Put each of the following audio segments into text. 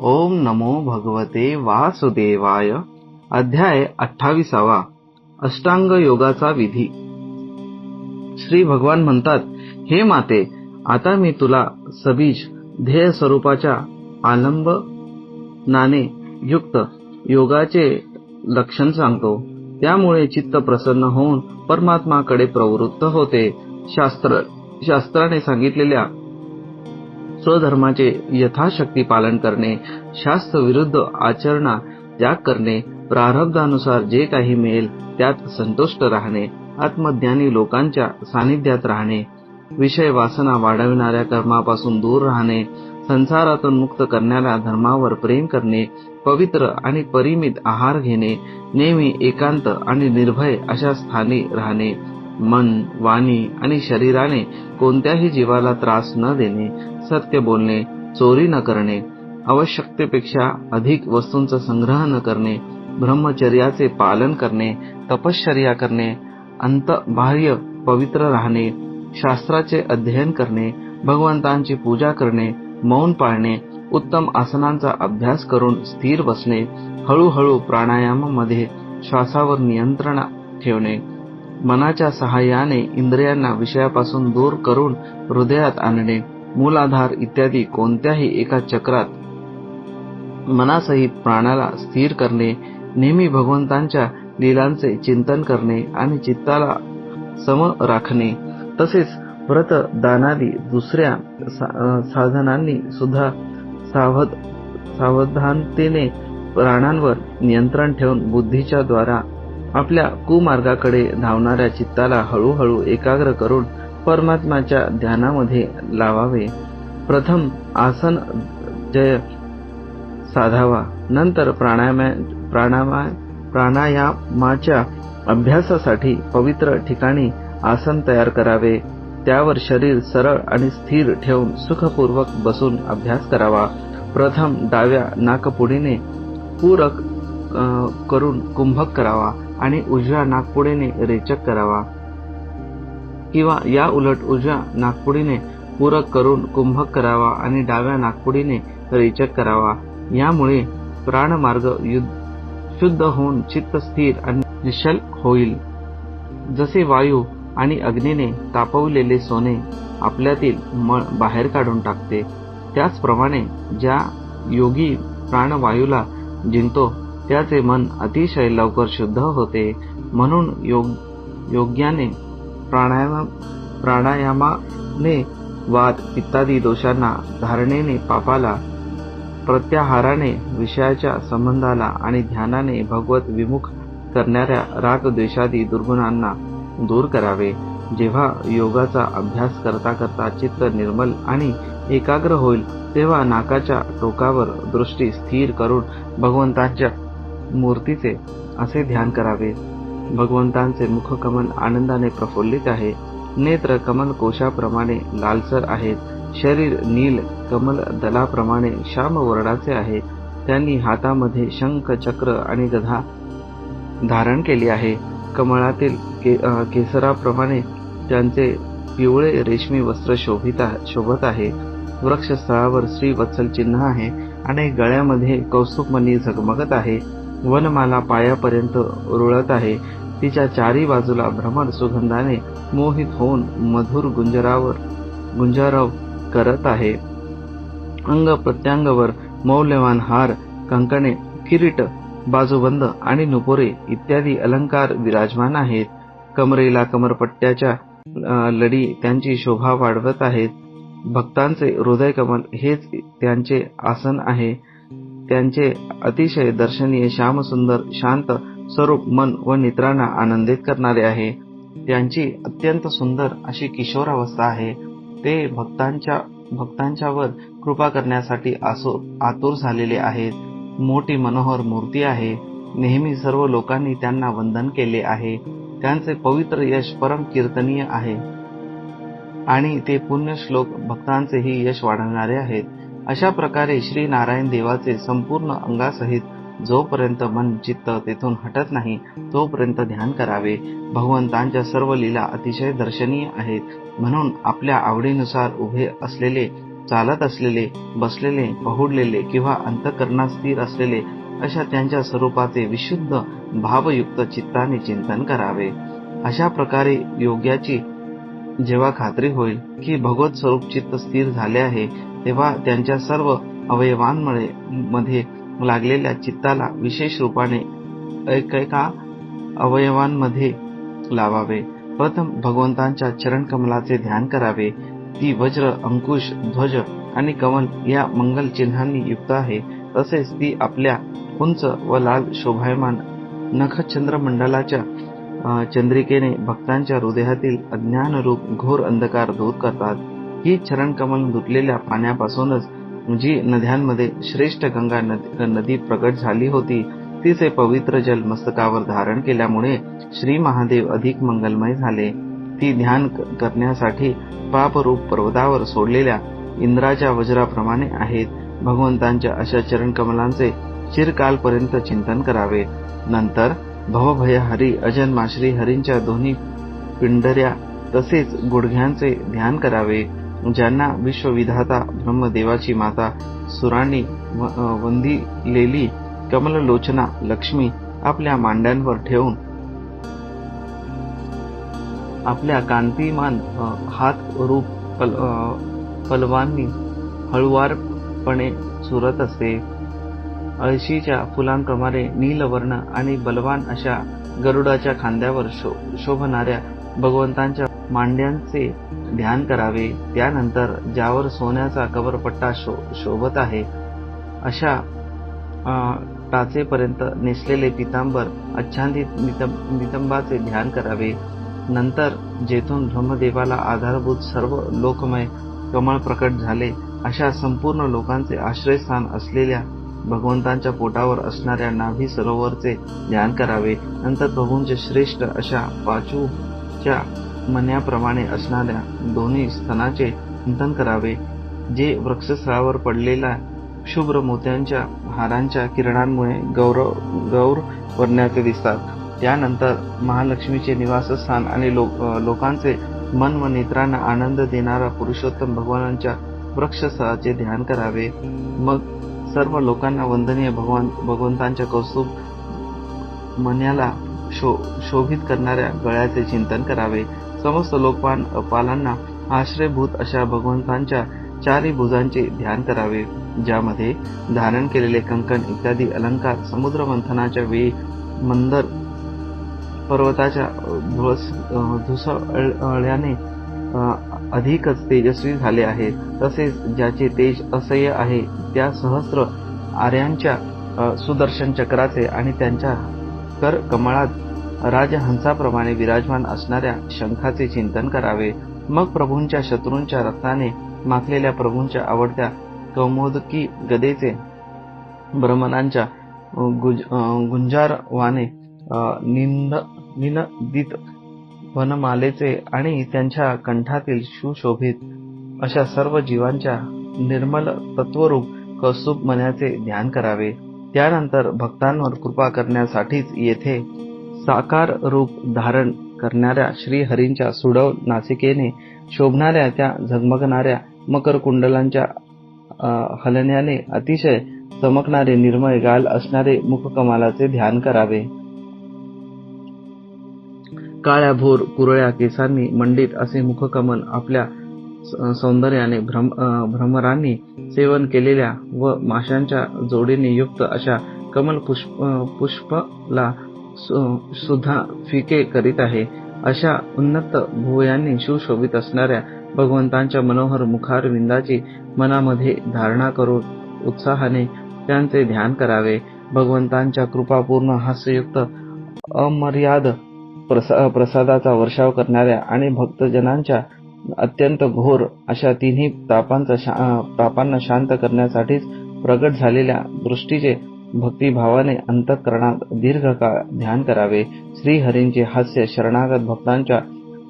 ओम नमो भगवते वासुदेवाय. अध्याय 28. अष्टांग योगाचा विधी. श्री भगवान म्हणतात, हे माते, आता मी तुला सबीज ध्येय स्वरूपाच्या आलंबनाने युक्त योगाचे लक्षण सांगतो. त्यामुळे चित्त प्रसन्न होऊन परमात्माकडे प्रवृत्त होते. शास्त्राने सांगितलेल्या स्वधर्माचे यथाशक्ती पालन करणे, शास्त्रविरुद्ध आचरणा त्याग करणे, प्रारब्धानुसार जे काही मिळेल त्यात संतुष्ट राहणे, आत्मज्ञानी लोकांच्या सानिध्यात राहणे, विषय वासना वाढविणाऱ्या कर्मापासून दूर राहणे, संसारातून मुक्त करणाऱ्या धर्मावर प्रेम करणे, पवित्र आणि परिमित आहार घेणे, नेहमी एकांत आणि निर्भय अशा स्थानी राहणे, मन, वाणी आणि शरीराने कोणत्याही जीवाला त्रास न देणे, सत्य बोलणे, चोरी न करणे, आवश्यकतेपेक्षा अधिक वस्तूंचा संग्रह न करणे, ब्रह्मचर्याचे पालन करणे, तपश्चर्या करणे, अंतबाह्य पवित्र राहणे, शास्त्राचे अध्ययन करणे, भगवंतांची पूजा करणे, मौन पाळणे, उत्तम आसनांचा अभ्यास करून स्थिर बसणे, हळूहळू प्राणायामामध्ये श्वासावर नियंत्रण ठेवणे, मनाच्या सहाय्याने इंद्रियांना विषयापासून दूर करून हृदयात आणणे, मूलाधार इत्यादी कोणत्याही एका चक्रात मनासहित प्राणाला स्थिर करणे, नेहमी भगवंतांच्या लीलांचे चिंतन करणे आणि चित्ताला सम राखणे, तसेच व्रत, दानादी दुसऱ्या साधनांनी सुद्धा सावधानतेने प्राणांवर नियंत्रण ठेवून बुद्धीच्या द्वारा आपल्या कुमार्गाकडे धावणाऱ्या चित्ताला हळूहळू एकाग्र करून परमात्म्याच्या ध्यानामध्ये लावावे. प्रथम आसन जय साधावा. नंतर प्राणायामाच्या अभ्यासासाठी पवित्र ठिकाणी आसन तयार करावे. त्यावर शरीर सरळ आणि स्थिर ठेवून सुखपूर्वक बसून अभ्यास करावा. प्रथम डाव्या नाकपुडीने पूरक करून कुंभक करावा आणि उजव्या नाकपुडीने रेचक करावा, किंवा या उलट उजव्या नाकपुडीने पूरक करून कुंभक करावा आणि डाव्या नाकपुडीने रेचक करावा. यामुळे प्राणमार्ग शुद्ध होऊन चित्त स्थिर आणि निश्चल होईल. जसे वायू आणि अग्नीने तापवलेले सोने आपल्यातील मळ बाहेर काढून टाकते, त्याचप्रमाणे ज्या योगी प्राणवायूला जिंकतो त्याचे मन अतिशय लवकर शुद्ध होते. म्हणून योग्याने प्राणायामाने वात, पित्तादी दोषांना, धारणेने पापाला, प्रत्याहाराने विषयाच्या संबंधाला आणि ध्यानाने भगवत विमुख करणाऱ्या राग, द्वेषादी दुर्गुणांना दूर करावे. जेव्हा योगाचा अभ्यास करता करता चित्त निर्मल आणि एकाग्र होईल, तेव्हा नाकाच्या टोकावर दृष्टी स्थिर करून भगवंतांच्या मूर्तीचे असे ध्यान करावे. भगवंतांचे मुखकमल आनंदाने प्रफुल्लित आहे, नेत्र कमल कोशाप्रमाणे लालसर आहेत, शरीर नील कमल दलाप्रमाणे श्यामवर्णाचे आहे. त्यांनी हातामध्ये शंख, चक्र आणि गदा धारण केली आहे. कमळातील केसराप्रमाणे त्यांचे पिवळे रेशमी वस्त्र शोभत आहे. वृक्षस्थळावर श्रीवत्सल चिन्ह आहे आणि गळ्यामध्ये कौस्तुभमणी झगमगत आहे. वनमाला पायापर्यंत रुळत आहे. तिच्या चारी बाजूला भ्रमर सुगंधाने मोहित होऊन मधुर गुंजारव करत आहे. अंग प्रत्यंगावर मौल्यवान हार, कंकणे, किरीट, बाजूबंद आणि नुपुरे इत्यादी अलंकार विराजमान आहेत. कमरेला कमरपट्ट्याच्या लडी त्यांची शोभा वाढवत आहेत. भक्तांचे हृदयकमल हेच त्यांचे आसन आहे. त्यांचे अतिशय दर्शनीय श्यामसुंदर शांत स्वरूप मन व नेत्रांना आनंदित करणारे आहे. त्यांची अत्यंत सुंदर अशी किशोरावस्था आहे. ते भक्तांच्यावर कृपा करण्यासाठी आतुर झालेले आहेत. मोठी मनोहर मूर्ती आहे. नेहमी सर्व लोकांनी त्यांना वंदन केले आहे. त्यांचे पवित्र यश परम कीर्तनीय आहे आणि ते पुण्य श्लोक भक्तांचेही यश वाढवणारे आहेत. अशा प्रकारे श्री नारायण देवाचे संपूर्ण अंगासहित जोपर्यंत मन चित्त तेथून हटत नाही तोपर्यंत ध्यान करावे. भगवंतांच्या सर्व लीला अतिशय दर्शनीय आहेत, म्हणून आपल्या आवडीनुसार उभे असलेले चालत असलेले, बसलेले, पहुडलेले किंवा अंतःकरणात स्थिर असलेले अशा त्यांच्या स्वरूपाचे विशुद्ध भावयुक्त चित्ताने चिंतन करावे. अशा प्रकारे योग्याची जेव्हा खात्री होईल की भगवत स्वरूप चित्त स्थिर झाले आहे, तेव्हा त्यांच्या सर्व अवयवांमध्ये लागलेल्या चित्ताला विशेष रूपाने एकेका अवयवांमध्ये लावावे. प्रथम भगवंतांच्या चरणकमलाचे ध्यान करावे. ती वज्र, अंकुश, ध्वज आणि कमल या मंगल चिन्हांनी युक्त आहे. तसेच ती आपल्या उंच व लाल शोभायमान नखचंद्रमंडलाच्या चंद्रिकेने भक्तांच्या हृदयातील अज्ञानरूप घोर अंधकार दूर करतात. ही चरणकमल धुतलेल्या पाण्यापासूनच जी नद्यांमध्ये श्रेष्ठ गंगा नदी प्रकट झाली होती, तिचे पवित्र जल मस्तकावर धारण केल्यामुळे श्री महादेव अधिक मंगलमय झाले. ती ध्यान करण्यासाठी पापरूप पर्वतावर सोडलेल्या इंद्राच्या वज्राप्रमाणे आहेत. भगवंतांच्या अशा चरणकमलांचे चिरकालपर्यंत चिंतन करावे. नंतर भवभयहरी अजन्मा श्री हरींच्या दोन्ही पिंडऱ्या तसेच गुडघ्यांचे ध्यान करावे, ज्यांना विश्वविधाता ब्रह्मदेवाची माता सुरांनी वंदिलेली कमललोचना लक्ष्मी आपल्या मांड्यांवर ठेवून आपल्या कांतिमान हात रूप पलवांनी हळुवारपणे चुरत असते. अळशीच्या फुलांप्रमाणे नीलवर्ण आणि बलवान अशा गरुडाच्या खांद्यावर शोभणाऱ्या भगवंतांच्या मांड्यांचे ध्यान करावे. त्यानंतर ज्यावर सोन्याचा कवरपट्टा शोभत आहे अशा टाचेपर्यंत नेसलेले पितांबर आच्छादित नितंबाचे ध्यान करावे. नंतर जेथून ब्रह्मदेवाला आधारभूत सर्व लोकमय कमळ प्रकट झाले अशा संपूर्ण लोकांचे आश्रयस्थान असलेल्या भगवंतांच्या पोटावर असणाऱ्या नाभी सरोवरचे ध्यान करावे. नंतर प्रभूंचे श्रेष्ठ अशा पाचूच्या मण्याप्रमाणे असणाऱ्या दोन्ही स्तनाचे चिंतन करावे, जे वक्षस्थळावर पडलेल्या शुभ्र मोत्यांच्या हारांच्या किरणांमुळे गौर वर्णाचे दिसतात. त्यानंतर महालक्ष्मीचे निवासस्थान आणि लोकांचे मन व नेत्रांना आनंद देणारा पुरुषोत्तम भगवानांच्या वक्षस्थळाचे ध्यान करावे. मग सर्व लोकांना वंदनीय भगवंतांच्या कौस्तुभ मण्याला शोभित करणाऱ्या गळ्याचे चिंतन करावे. समस्त लोकपालांना आश्रयभूत अशा भगवंतांच्या चारी भुजांचे ध्यान करावे, ज्यामध्ये धारण केलेले कंकण इत्यादी अलंकार समुद्र मंथनाच्या वेळी मंदर पर्वताच्या धुसळ्याने अधिकच तेजस्वी झाले आहेत. तसेच ज्याचे तेज असह्य आहे त्या सहस्र आर्यांच्या सुदर्शन चक्राचे आणि त्यांच्या कर कमळात राजहंसाप्रमाणे विराजमान असणाऱ्या शंखाचे चिंतन करावे. मग प्रभूंच्या शत्रूंच्या रक्ताने माखलेल्या प्रभूंच्या आवडत्या कौमोदकी गदेचे, ब्रह्मणांच्या गुंजारवाने निनदित वनमालेचे आणि त्यांच्या कंठातील सुशोभित अशा सर्व जीवांच्या निर्मल तत्वरूप कौस्तुभ मण्याचे ध्यान करावे. त्यानंतर भक्तांवर कृपा करण्यासाठीच येथे साकार रूप धारण करणाऱ्या श्रीहरींच्या सुडौल नासिकेने शोभणाऱ्या त्या झगमगणाऱ्या मकरकुंडलांच्या हलण्याने अतिशय चमकणारे निर्मळ गाल असणारे मुखकमलाचे ध्यान करावे. काळ्या भोर कुरळ्या केसांनी मंडित असे मुखकमल आपल्या सौंदर्याने भ्रमरांनी सेवन केलेल्या व माशांच्या जोडीने युक्त अशा कमल पुष्पला सुद्धा फिके करीत आहे. अशा उन्नत भुवयांनी सुशोभित असणाऱ्या भगवंतांच्या मनोहर मुखारविंदाची मनामध्ये धारणा करून उत्साहाने त्यांचे ध्यान करावे. भगवंतांच्या कृपापूर्ण हास्ययुक्त अमर्याद प्रसादाचा वर्षाव करणाऱ्या आणि भक्तजनांच्या अत्यंत घोर अशा तिन्ही तापांना शांत करण्यासाठीच प्रगट झालेल्या दृष्टीचे भक्तिभावाने अंतःकरणात दीर्घकाळ ध्यान करावे. श्रीहरींचे हास्य शरणागत भक्तांच्या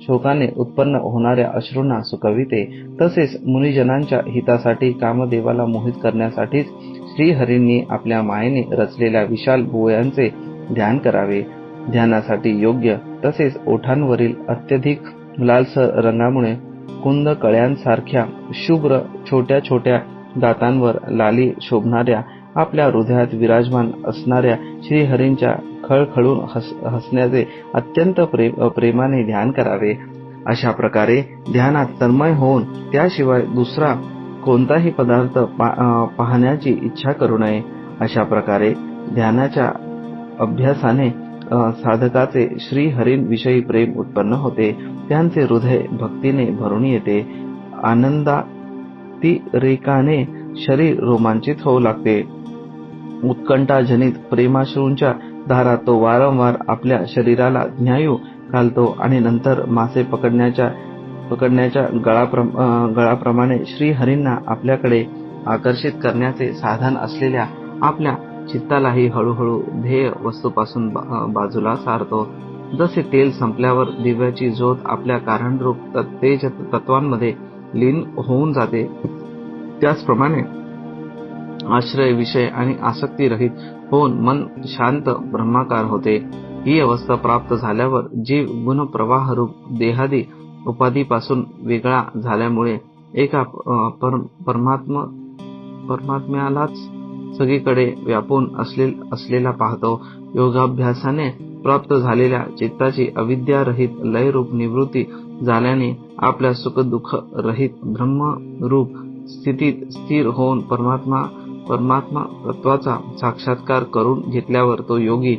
शोकाने उत्पन्न होणाऱ्या अश्रूंना सुकविते. तसेच मुनिजनांच्या हितासाठी कामदेवाला मोहित करण्यासाठीच श्रीहरींनी आपल्या मायेने रचलेल्या विशाल भुवयांचे ध्यान करावे. ध्यानासाठी योग्य तसेच ओठांवरील अत्यधिक लालसर रंगामुळे कुंद कळ्यांसारख्या शुभ्र छोट्या छोट्या दातांवर लाली शोभणाऱ्या, आपल्या हृदयात विराजमान असणाऱ्या श्रीहरींच्या खळखळून हसण्याचे अत्यंत प्रेमाने ध्यान करावे. अशा प्रकारे ध्यानात तन्मय होऊन त्याशिवाय दुसरा कोणताही पदार्थ पाहण्याची इच्छा करू नये. अशा प्रकारे ध्यानाच्या अभ्यासाने साधकाचे श्रीहरींविषयी प्रेम उत्पन्न होते. त्यांचे हृदय भक्तीने भरून येते. आनंदातिरेकाने शरीर रोमांचित होऊ लागते. उत्कंठाजनित प्रेमाश्रूंच्या धारात तो वारंवार आपल्या शरीराला ज्ञायू घालतो आणि नंतर मासे पकडण्याच्या गळाप्रमाणे श्रीहरींना आपल्याकडे आकर्षित करण्याचे साधन असलेल्या आपल्या चित्तालाही हळूहळू ध्येय वस्तूपासून बाजूला सारतो. जसे तेल संपल्यावर दिव्याची ज्योत आपल्या कारणरूप तेज तत्वांमध्ये लीन होऊन जाते, त्याचप्रमाणे आश्रय, विषय आणि आसक्ती रहित होऊन मन शांत ब्रह्माकार होते. ही अवस्था प्राप्त झाल्यावर जीव गुणप्रवाहरूप देहादी उपाधीपासून वेगळा झाल्यामुळे एका परमात्म्यालाच सगळीकडे व्यापून असलेला पाहतो. योगाभ्यासाने प्राप्त झालेल्या चित्ताची अविद्यारहित लयरूप निवृत्ती झाल्याने आपल्या सुखदुःख रहित ब्रह्मरूप स्थितीत स्थिर होऊन परमात्मा तत्वाचा साक्षात्कार करून घेतल्यावर तो योगी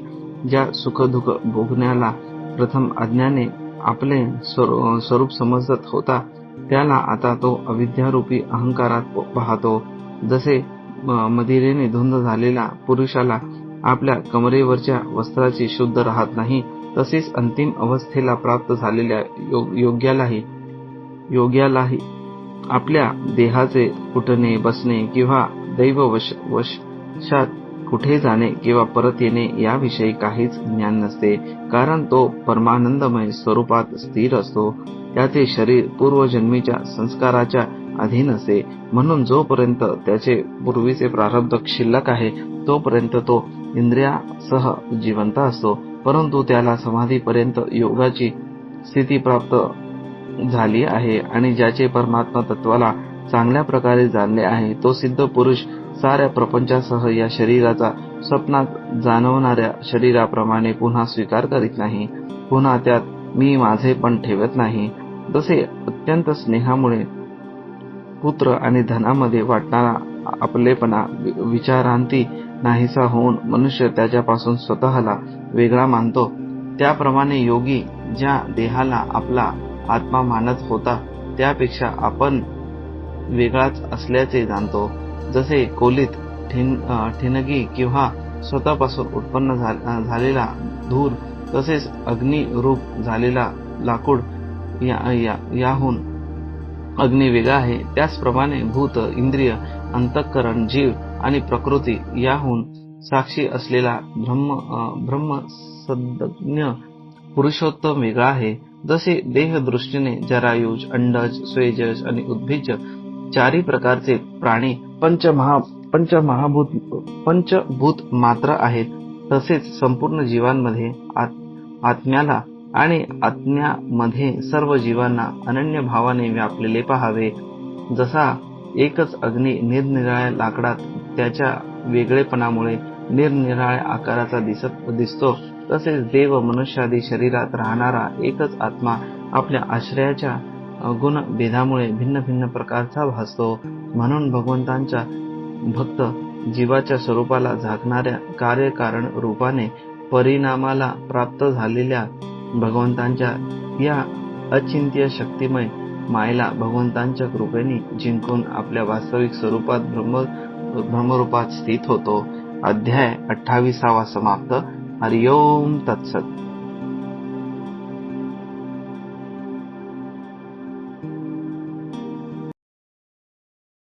ज्या सुखदुःख भोगण्याला प्रथम अज्ञाने आपले स्वरूप समजत होता, त्याला आता तो अविद्यारूपी अहंकारात पाहतो. जसे मदिरेने धुंद झालेल्या पुरुषाला आपल्या कमरेवरच्या वस्त्राची शुद्ध राहत नाही, तसेच अंतिम अवस्थेला प्राप्त झालेल्या योग्यालाही आपल्या देहाचे उठणे, बसणे किंवा दैववशात कुठे जाणे किंवा परत येणे याविषयी काहीच ज्ञान नसते, कारण तो परमानंदमय स्वरूपात स्थिर असतो. त्याचे शरीर पूर्वजन्मीच्या संस्काराच्या अधीन असते. म्हणून जोपर्यंत त्याचे पूर्वीचे प्रारब्ध शिल्लक आहे तोपर्यंत तो इंद्रियासह जिवंत असतो. परंतु त्याला समाधीपर्यंत योगाची स्थिती प्राप्त झाली आहे आणि ज्याचे परमात्मा तत्वाला चांगल्या प्रकारे जाणले आहे, तो सिद्ध पुरुष साऱ्या प्रपंचासह या शरीराचा स्वप्नात जाणवणाऱ्या शरीराप्रमाणे पुन्हा स्वीकार करीत नाही. पुन्हा त्यात मी माझे पण ठेवत नाही. जसे अत्यंत स्नेहामुळे पुत्र आणि धनामध्ये वाटणारा आपलेपणा विचारांती नाहीसा होऊन मनुष्य त्याच्यापासून स्वतःला वेगळा मानतो, त्याप्रमाणे योगी ज्या देहाला आपला आत्मा मानत होता त्यापेक्षा आपण वेगळाच असल्याचे जाणतो. जसे कोलीत ठिणगी किंवा स्वतःपासून उत्पन्न झालेला धूर, तसेच अग्निरूप झालेला लाकूड याहून अग्नी वेगळा आहे, त्याचप्रमाणे भूत, इंद्रिय, अंतःकरण, जीव आणि प्रकृती याहून साक्षी असलेला ब्रह्मसद्ज्ञ पुरुषोत्तम वेगळा आहे. जसे देहदृष्टीने जरायुज, अंडज, स्वेजज आणि उद्भिज चारी प्रकारचे प्राणी पंचभूत मात्र आहेत, तसेच संपूर्ण जीवांमध्ये आत्म्याला आणि आत्म्यामध्ये सर्व जीवांना अनन्य भावाने व्यापलेले पाहावे. जसा एकच अग्नी निरनिराळ्या लाकडात त्याच्या वेगळेपणामुळे निरनिराळ्या आकाराचा दिसतो, तसेच देव मनुष्यादी शरीरात राहणारा एकच आत्मा आपल्या आश्रयाच्या गुणभेदामुळे भिन्न भिन्न प्रकारचा भासतो. म्हणून भगवंतांच्या भक्त जीवाच्या स्वरूपाला झाकणाऱ्या कार्यकारण रूपाने परिणामाला प्राप्त झालेल्या भगवंतांच्या या अचिंत्य शक्तिमय मायेला भगवंतांच्या कृपेने जिंकून आपल्या वास्तविक स्वरूपात ब्रह्मरूपात स्थित होतो. अध्याय 28 समाप्त. हरिओम तत्सत.